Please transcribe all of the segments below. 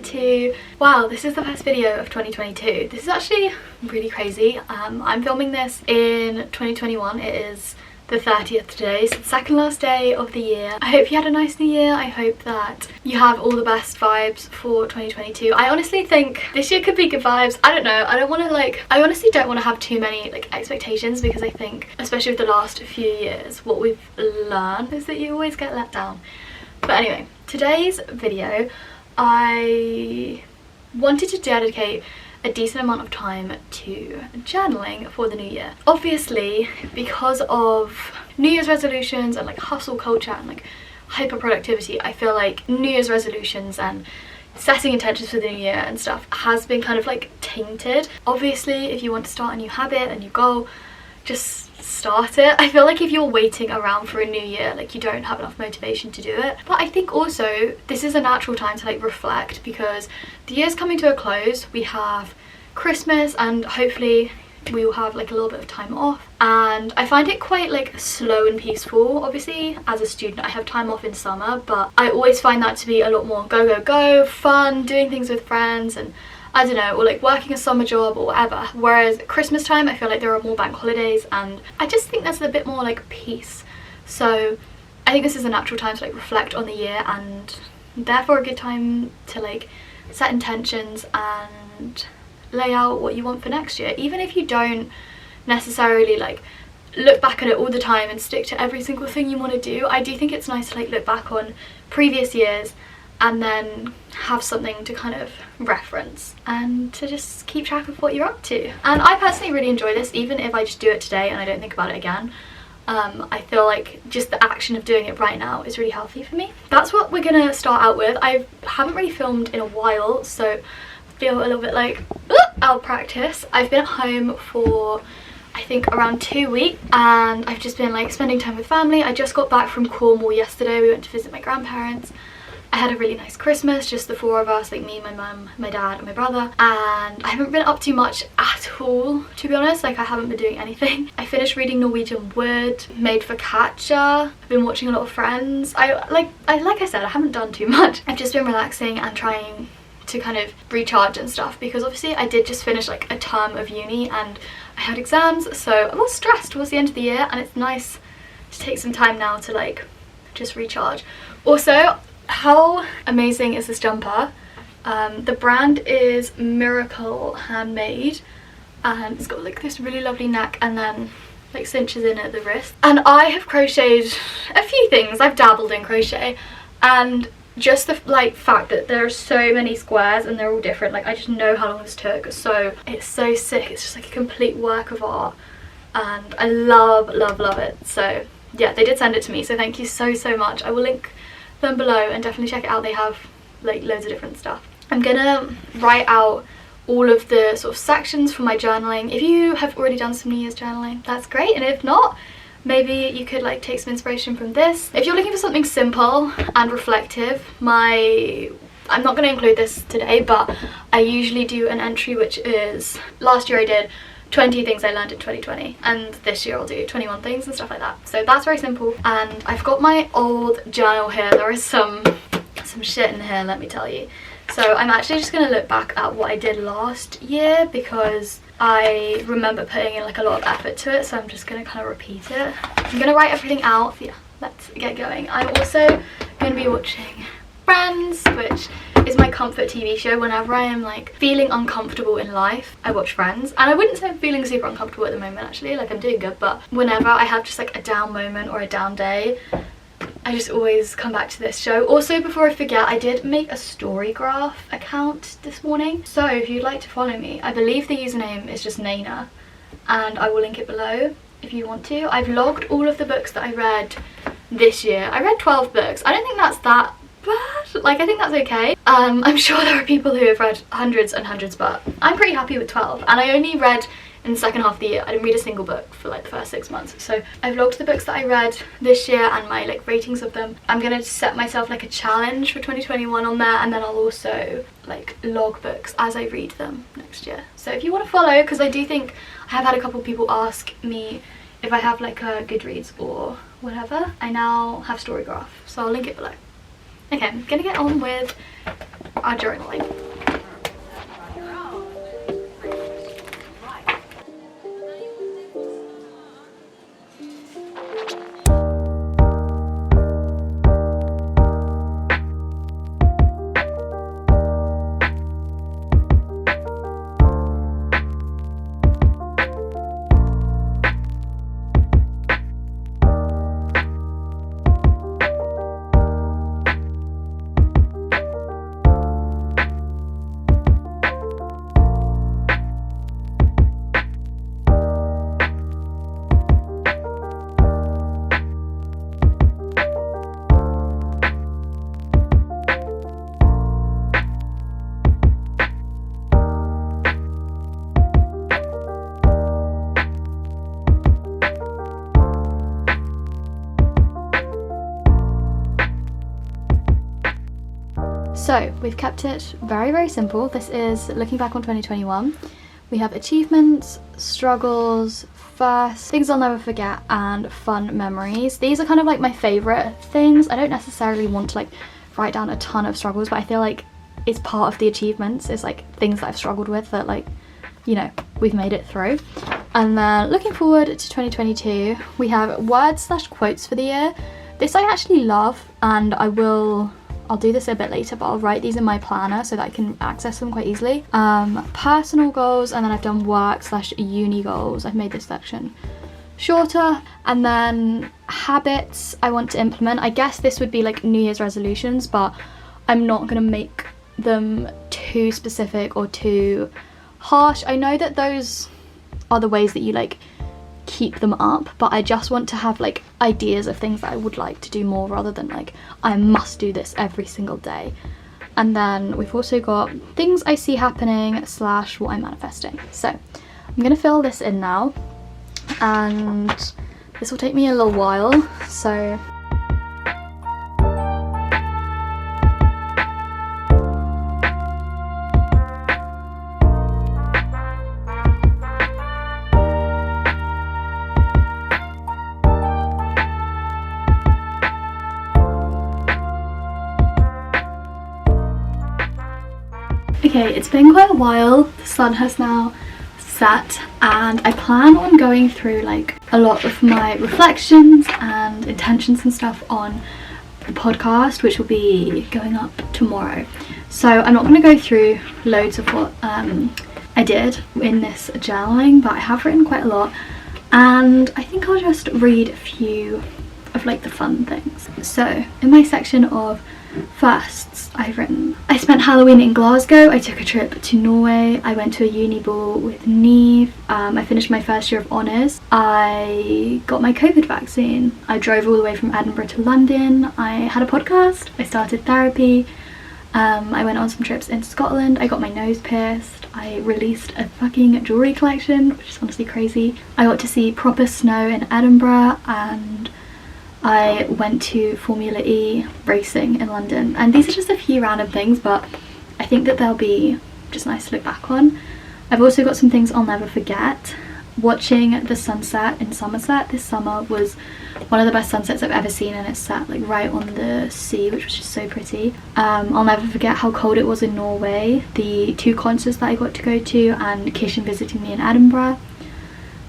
2022. Wow, this is the first video of 2022. This is actually really crazy. I'm filming this in 2021. It is the 30th today, so the second last day of the year. I hope you had a nice new year. I hope that you have all the best vibes for 2022. I honestly think this year could be good vibes. I don't know, I honestly don't want to have too many expectations, because I think, especially with the last few years, what we've learned is that you always get let down. But anyway, today's video, I wanted to dedicate a decent amount of time to journaling for the new year. Obviously, because of New Year's resolutions and hustle culture and hyper productivity, I feel like New Year's resolutions and setting intentions for the new year and stuff has been kind of tainted. Obviously, if you want to start a new habit, a new goal, just start it. I feel like if you're waiting around for a new year, you don't have enough motivation to do it. But I think also this is a natural time to reflect, because the year's coming to a close. We have Christmas and hopefully we will have a little bit of time off, and I find it quite slow and peaceful. Obviously, as a student I have time off in summer, but I always find that to be a lot more go, fun, doing things with friends, and I don't know, or working a summer job or whatever. Whereas at Christmas time, I feel like there are more bank holidays, and I just think there's a bit more peace. So I think this is a natural time to reflect on the year, and therefore a good time to set intentions and lay out what you want for next year. Even if you don't necessarily look back at it all the time and stick to every single thing you want to do, I do think it's nice to look back on previous years and then have something to kind of reference and to just keep track of what you're up to. And I personally really enjoy this, even if I just do it today and I don't think about it again. I feel like just the action of doing it right now is really healthy for me. That's what we're gonna start out with. I haven't really filmed in a while, so I feel a little bit out of practice. I've been at home for I think around 2 weeks, and I've just been spending time with family. I just got back from Cornwall yesterday. We went to visit my grandparents. I had a really nice Christmas, just the four of us, me, my mum, my dad and my brother, and I haven't been up to much at all, to be honest. I haven't been doing anything. I finished reading Norwegian Wood, made focaccia, I've been watching a lot of Friends. Like I said, I haven't done too much. I've just been relaxing and trying to kind of recharge and stuff, because obviously I did just finish a term of uni and I had exams, so I was stressed towards the end of the year, and it's nice to take some time now to just recharge. Also, how amazing is this jumper? The brand is Miracle Handmade, and it's got this really lovely neck and then cinches in at the wrist. And I have crocheted a few things. I've dabbled in crochet, and just the fact that there are so many squares and they're all different, I just know how long this took, so it's so sick. It's just a complete work of art, and I love it. So yeah, they did send it to me, so thank you so much. I will link them below and definitely check it out. They have loads of different stuff. I'm gonna write out all of the sort of sections for my journaling. If you have already done some New Year's journaling, that's great, and if not, maybe you could take some inspiration from this. If you're looking for something simple and reflective, I'm not going to include this today, but I usually do an entry which is, last year I did 20 things I learned in 2020, and this year I'll do 21 things and stuff like that. So that's very simple. And I've got my old journal here. There is some shit in here, let me tell you. So I'm actually just going to look back at what I did last year, because I remember putting in a lot of effort to it, so I'm just going to kind of repeat it. I'm going to write everything out. Yeah, let's get going. I'm also going to be watching Friends, which is my comfort TV show. Whenever I am feeling uncomfortable in life, I watch Friends. And I wouldn't say I'm feeling super uncomfortable at the moment, actually. I'm doing good, but whenever I have just a down moment or a down day, I just always come back to this show. Also, before I forget, I did make a Storygraph account this morning, so if you'd like to follow me, I believe the username is just Nayna, and I will link it below if you want to. I've logged all of the books that I read this year. I read 12 books. I don't think that's that bad. I think that's okay. I'm sure there are people who have read hundreds and hundreds, but I'm pretty happy with 12, and I only read in the second half of the year. I didn't read a single book for the first 6 months. So I've logged the books that I read this year and my ratings of them. I'm gonna set myself a challenge for 2021 on there, and then I'll also log books as I read them next year. So if you want to follow, because I do think I have had a couple of people ask me if I have a Goodreads or whatever. I now have Storygraph, so I'll link it below. Okay, I'm gonna get on with our journaling. So we've kept it very, very simple. This is looking back on 2021. We have achievements, struggles, firsts, things I'll never forget, and fun memories. These are kind of like my favourite things. I don't necessarily want to like write down a ton of struggles, but I feel like it's part of the achievements. It's like things that I've struggled with that, like, you know, we've made it through. And then looking forward to 2022, we have words / quotes for the year. This I actually love, and I'll do this a bit later, but I'll write these in my planner so that I can access them quite easily. Personal goals, and then I've done work / uni goals. I've made this section shorter. And then habits I want to implement. I guess this would be like New Year's resolutions, but I'm not gonna make them too specific or too harsh. I know that those are the ways that you like keep them up, but I just want to have like ideas of things that I would like to do more, rather than like I must do this every single day. And then we've also got things I see happening / what I'm manifesting. So I'm gonna fill this in now, and this will take me a little while, so okay, it's been quite a while. The sun has now set, and I plan on going through like a lot of my reflections and intentions and stuff on the podcast, which will be going up tomorrow. So I'm not going to go through loads of what I did in this journaling, but I have written quite a lot, and I think I'll just read a few of like the fun things. So in my section of firsts, I've written, I spent Halloween in Glasgow, I took a trip to Norway, I went to a uni ball with Neve, I finished my first year of honours, I got my COVID vaccine, I drove all the way from Edinburgh to London, I had a podcast, I started therapy, I went on some trips in Scotland, I got my nose pierced, I released a fucking jewellery collection, which is honestly crazy, I got to see proper snow in Edinburgh, and I went to Formula E racing in London. And these are just a few random things, but I think that they'll be just nice to look back on. I've also got some things I'll never forget. Watching the sunset in Somerset this summer was one of the best sunsets I've ever seen, and it's set like right on the sea, which was just so pretty. I'll never forget how cold it was in Norway, the 2 concerts that I got to go to, and Kishan visiting me in Edinburgh.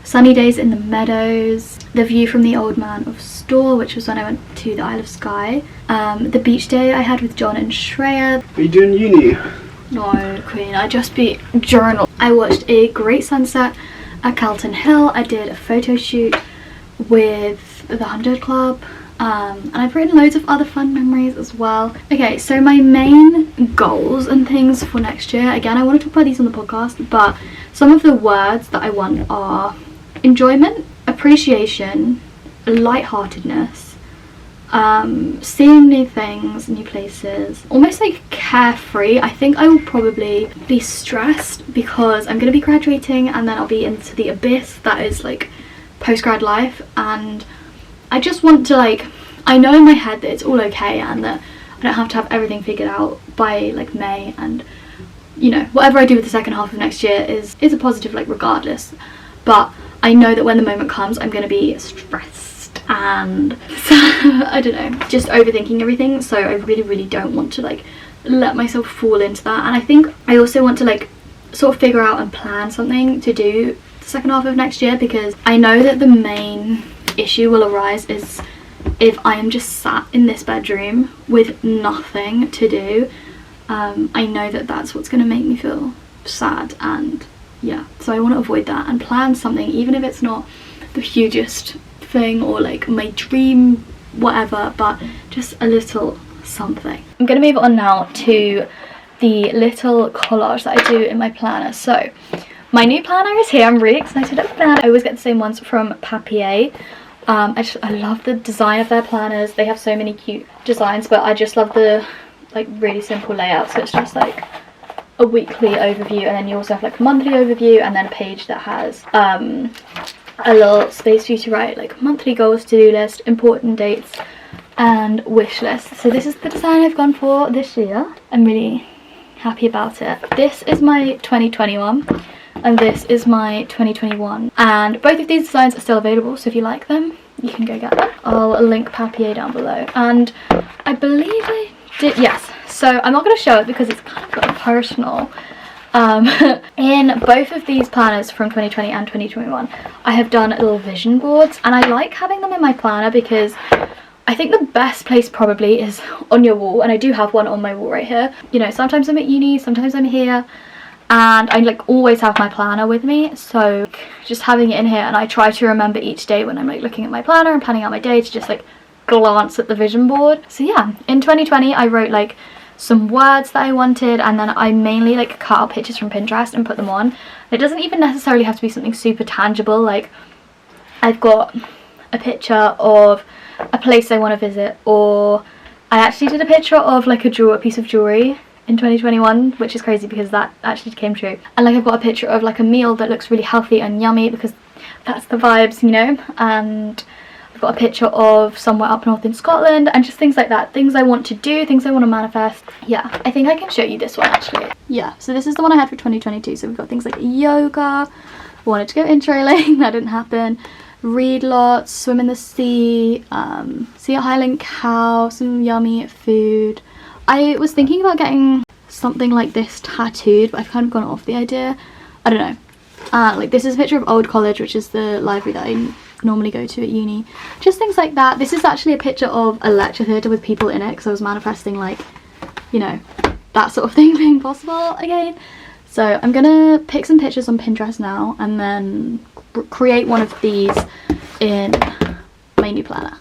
Sunny days in the meadows, the view from the Old Man of Storr, which was when I went to the Isle of Skye, the beach day I had with John and Shreya. Are you doing uni? No, Queen, I just be journal. I watched a great sunset at Calton Hill, I did a photo shoot with the 100 Club, and I've written loads of other fun memories as well. Okay, so my main goals and things for next year, again I want to talk about these on the podcast, but some of the words that I want are enjoyment, appreciation, lightheartedness, seeing new things, new places, almost like carefree. I think I will probably be stressed because I'm going to be graduating, and then I'll be into the abyss that is like post-grad life, and I just want to like, I know in my head that it's all okay and that I don't have to have everything figured out by like May, and you know, whatever I do with the second half of next year is a positive, like regardless, but I know that when the moment comes I'm going to be stressed and so I don't know, just overthinking everything. So I really don't want to like let myself fall into that. And I think I also want to like sort of figure out and plan something to do the second half of next year, because I know that the main issue will arise is if I am just sat in this bedroom with nothing to do. I know that that's what's going to make me feel sad, and yeah, so I want to avoid that and plan something, even if it's not the hugest thing or like my dream whatever, but just a little something. I'm going to move on now to the little collage that I do in my planner. So my new planner is here. I'm really excited about that. I always get the same ones from Papier. I love the design of their planners. They have so many cute designs, but I just love the like really simple layout. So it's just like a weekly overview, and then you also have like a monthly overview, and then a page that has a little space for you to write like monthly goals, to-do list, important dates, and wish list. So this is the design I've gone for this year. I'm really happy about it. This is my 2021 and this is my 2021, and both of these designs are still available, so if you like them you can go get them. I'll link Papier down below, and I believe I did, yes, so I'm not going to show it because it's kind of like personal. In both of these planners from 2020 and 2021 I have done little vision boards, and I like having them in my planner because I think the best place probably is on your wall, and I do have one on my wall right here. You know, sometimes I'm at uni, sometimes I'm here, and I like always have my planner with me, so just having it in here, and I try to remember each day when I'm like looking at my planner and planning out my day to just like glance at the vision board. So yeah, in 2020 I wrote like some words that I wanted, and then I mainly like cut out pictures from Pinterest and put them on. It doesn't even necessarily have to be something super tangible. Like I've got a picture of a place I want to visit, or I actually did a picture of like a piece of jewelry in 2021, which is crazy because that actually came true. And like I've got a picture of like a meal that looks really healthy and yummy because that's the vibes, you know. And I've got a picture of somewhere up north in Scotland, and just things like that, things I want to do, things I want to manifest. Yeah, I think I can show you this one actually. Yeah, so this is the one I had for 2022. So we've got things like yoga, wanted to go intrailing, that didn't happen, read lots, swim in the sea, see a Highland cow, some yummy food. I was thinking about getting something like this tattooed, but I've kind of gone off the idea. I don't know. Like this is a picture of Old College, which is the library that I normally go to at uni. Just things like that. This is actually a picture of a lecture theatre with people in it, because I was manifesting like, you know, that sort of thing being possible again. So I'm gonna pick some pictures on Pinterest now and then create one of these in my new planner.